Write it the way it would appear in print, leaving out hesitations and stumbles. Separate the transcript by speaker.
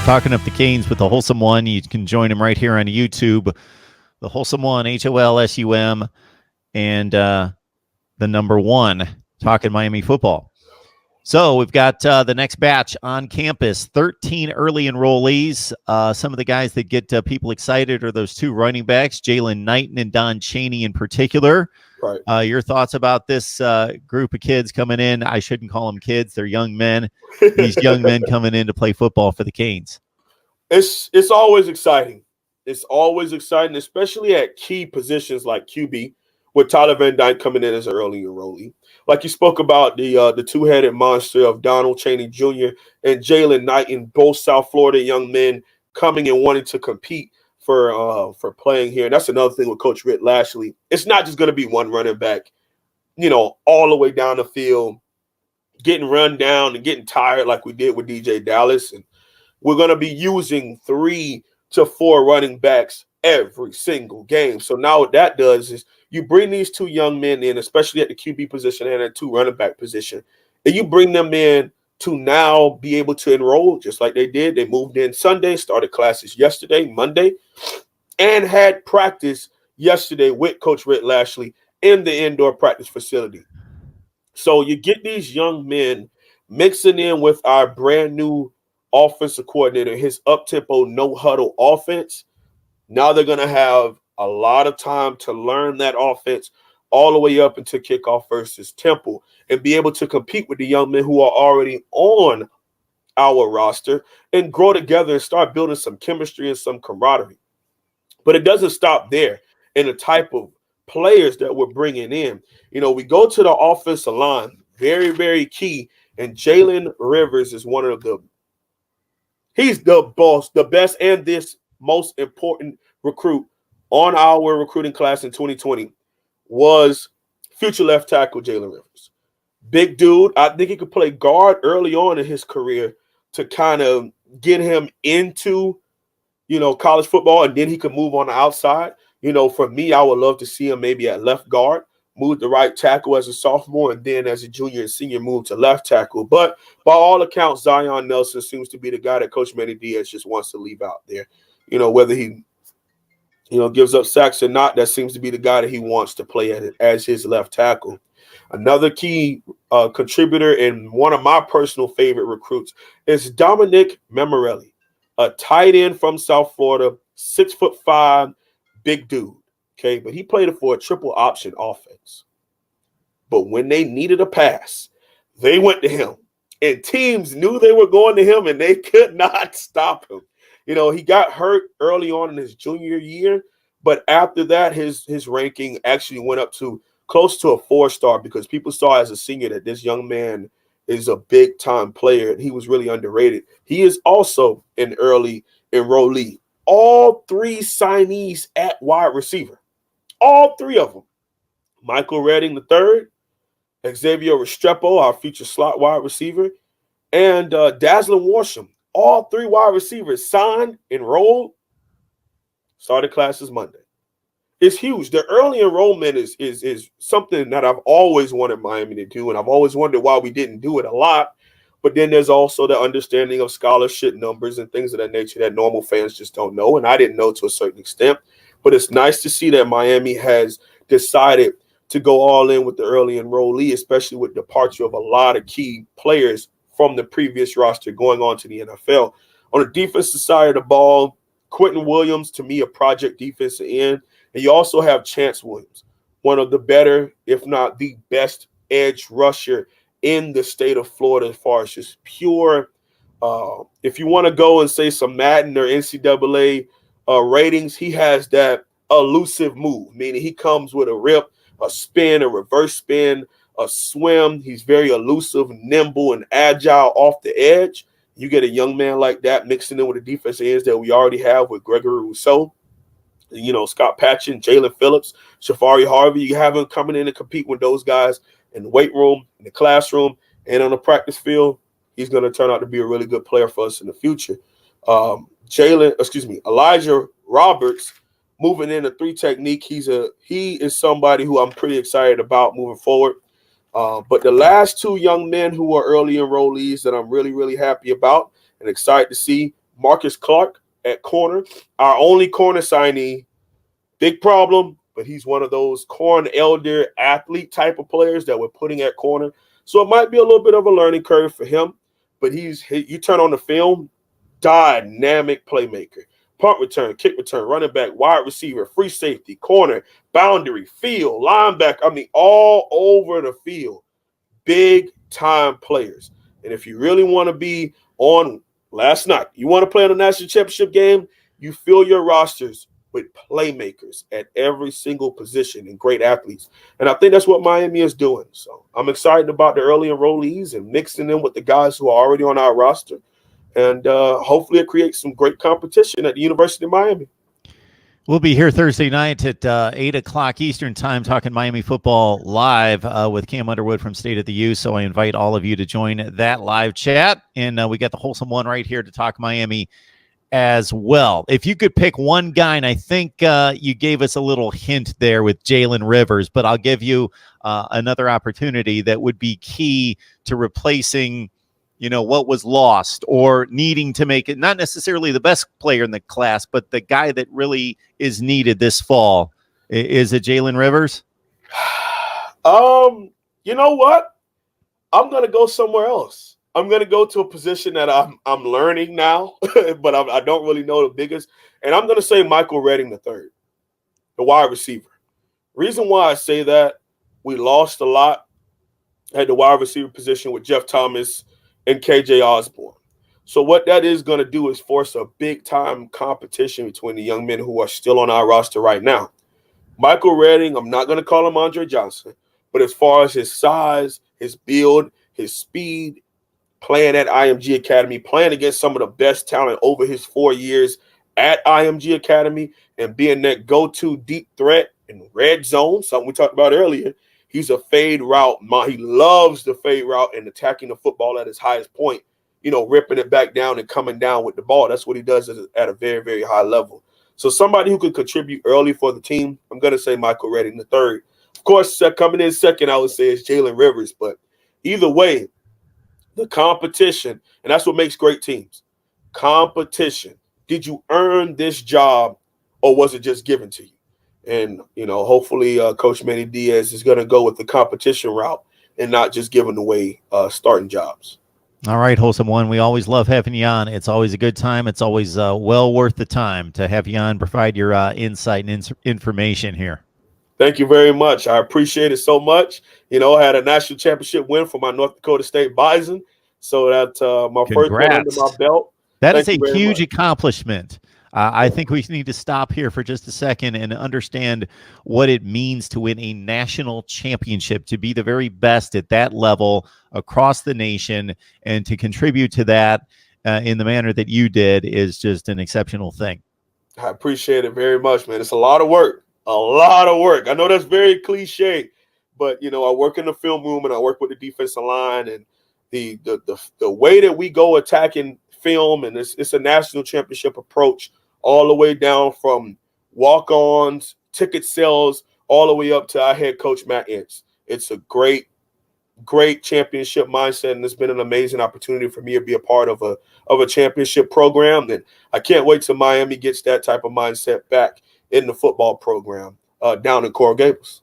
Speaker 1: Talking up the Canes with the Holsum One. You can join him right here on YouTube. The Holsum One, HOLSUM, and the number one, talking Miami football. So we've got the next batch on campus, 13 early enrollees. Some of the guys that get people excited are those two running backs, Jalen Knighton and Don Chaney in particular.
Speaker 2: Right.
Speaker 1: Your thoughts about this group of kids coming in? I shouldn't call them kids. They're young men. These young men coming in to play football for the Canes.
Speaker 2: It's always exciting. It's always exciting, especially at key positions like QB, with Tyler Van Dyke coming in as an early enrollee. Like you spoke about the two-headed monster of Donald Chaney Jr. and Jalen Knighton, both South Florida young men coming and wanting to compete for playing here. And that's another thing with Coach Ritt Lashley. It's not just going to be one running back, all the way down the field, getting run down and getting tired like we did with DJ Dallas. And we're going to be using 3 to 4 running backs every single game. So now what that does is you bring these two young men in, especially at the QB position and at 2 running back position, and you bring them in to now be able to enroll just like they did. They moved in Sunday, started classes yesterday, Monday, and had practice yesterday with Coach Ritt Lashley in the indoor practice facility. So you get these young men mixing in with our brand new offensive coordinator, his up-tempo, no-huddle offense. Now they're going to have a lot of time to learn that offense all the way up into kickoff versus Temple and be able to compete with the young men who are already on our roster and grow together and start building some chemistry and some camaraderie. But it doesn't stop there in the type of players that we're bringing in. We go to the offensive line, very, very key, and Jalen Rivers is one of he's the boss, the best, and this most important recruit on our recruiting class in 2020 was future left tackle Jalen Rivers. Big dude. I think he could play guard early on in his career to kind of get him into, college football, and then he could move on the outside. For me, I would love to see him maybe at left guard, move to right tackle as a sophomore, and then as a junior and senior move to left tackle. But by all accounts, Zion Nelson seems to be the guy that Coach Manny Diaz just wants to leave out there. Whether he gives up sacks or not, that seems to be the guy that he wants to play as his left tackle. Another key contributor and one of my personal favorite recruits is Dominic Memorelli, a tight end from South Florida, 6'5", big dude. Okay, but he played it for a triple option offense. But when they needed a pass, they went to him. And teams knew they were going to him, and they could not stop him. He got hurt early on in his junior year, but after that, his ranking actually went up to close to a 4-star because people saw as a senior that this young man is a big-time player, and he was really underrated. He is also an early enrollee. All 3 signees at wide receiver. All 3 of them. Michael Redding III, Xavier Restrepo, our future slot wide receiver, and Daslin Warsham. All 3 wide receivers signed, enrolled, started classes Monday. It's huge. The early enrollment is something that I've always wanted Miami to do, and I've always wondered why we didn't do it a lot. But then there's also the understanding of scholarship numbers and things of that nature that normal fans just don't know, and I didn't know to a certain extent. But it's nice to see that Miami has decided to go all in with the early enrollee, especially with the departure of a lot of key players from the previous roster going on to the NFL. On the defensive side of the ball, Quentin Williams, to me, a project defensive end. And you also have Chance Williams, one of the better, if not the best edge rusher in the state of Florida as far as just pure. If you want to go and say some Madden or NCAA ratings, he has that elusive move, meaning he comes with a rip, a spin, a reverse spin, a swim. He's very elusive, nimble, and agile off the edge. You get a young man like that mixing in with the defensive ends that we already have with Gregory Rousseau, Scott Patchen, Jalen Phillips, Shafari Harvey. You have him coming in and compete with those guys in the weight room, in the classroom, and on the practice field. He's going to turn out to be a really good player for us in the future. Elijah Roberts moving in a 3 technique. He is somebody who I'm pretty excited about moving forward. But the last 2 young men who are early enrollees that I'm really, really happy about and excited to see Marcus Clark at corner, our only corner signee. Big problem, but he's one of those corn elder athlete type of players that we're putting at corner. So it might be a little bit of a learning curve for him, but you turn on the film, dynamic playmaker. Punt return, kick return, running back, wide receiver, free safety, corner, boundary, field, linebacker. I mean, all over the field. Big time players. And if you really want to be on last night, you want to play in a national championship game, you fill your rosters with playmakers at every single position and great athletes. And I think that's what Miami is doing. So I'm excited about the early enrollees and mixing them with the guys who are already on our roster. And hopefully it creates some great competition at the University of Miami.
Speaker 1: We'll be here Thursday night at 8 o'clock Eastern time talking Miami football live with Cam Underwood from State of the U. So I invite all of you to join that live chat. And we got the Holsum one right here to talk Miami as well. If you could pick one guy, and I think you gave us a little hint there with Jalen Rivers, but I'll give you another opportunity that would be key to replacing, what was lost or needing to make it, not necessarily the best player in the class, but the guy that really is needed this fall. Is it Jalen Rivers?
Speaker 2: You know what? I'm going to go somewhere else. I'm going to go to a position that I'm learning now, but I don't really know the biggest. And I'm going to say Michael Redding III, the wide receiver. Reason why I say that, we lost a lot at the wide receiver position with Jeff Thomas and KJ Osborne. So what that is going to do is force a big-time competition between the young men who are still on our roster right now. Michael Redding, I'm not going to call him Andre Johnson, but as far as his size, his build, his speed, playing at IMG Academy, playing against some of the best talent over his 4 years at IMG Academy, and being that go-to deep threat in red zone, something we talked about earlier. He's a fade route. He loves the fade route and attacking the football at his highest point, ripping it back down and coming down with the ball. That's what he does at a very, very high level. So somebody who could contribute early for the team, I'm going to say Michael Redding III. Of course, coming in second, I would say is Jalen Rivers. But either way, the competition, and that's what makes great teams. Competition. Did you earn this job, or was it just given to you? And, hopefully Coach Manny Diaz is going to go with the competition route and not just giving away starting jobs.
Speaker 1: All right, Holsum One, we always love having you on. It's always a good time. It's always well worth the time to have you on, provide your insight and information here.
Speaker 2: Thank you very much. I appreciate it so much. I had a national championship win for my North Dakota State Bison. So that's my first one under my belt.
Speaker 1: That is a huge accomplishment. I think we need to stop here for just a second and understand what it means to win a national championship, to be the very best at that level across the nation, and to contribute to that in the manner that you did is just an exceptional thing.
Speaker 2: I appreciate it very much, man. It's a lot of work. A lot of work. I know that's very cliche, but I work in the film room and I work with the defensive line, and the way that we go attacking film, and it's a national championship approach all the way down from walk-ons, ticket sales, all the way up to our head coach Matt Ince. It's a great championship mindset, and it's been an amazing opportunity for me to be a part of a championship program. And I can't wait till Miami gets that type of mindset back in the football program down in Coral Gables.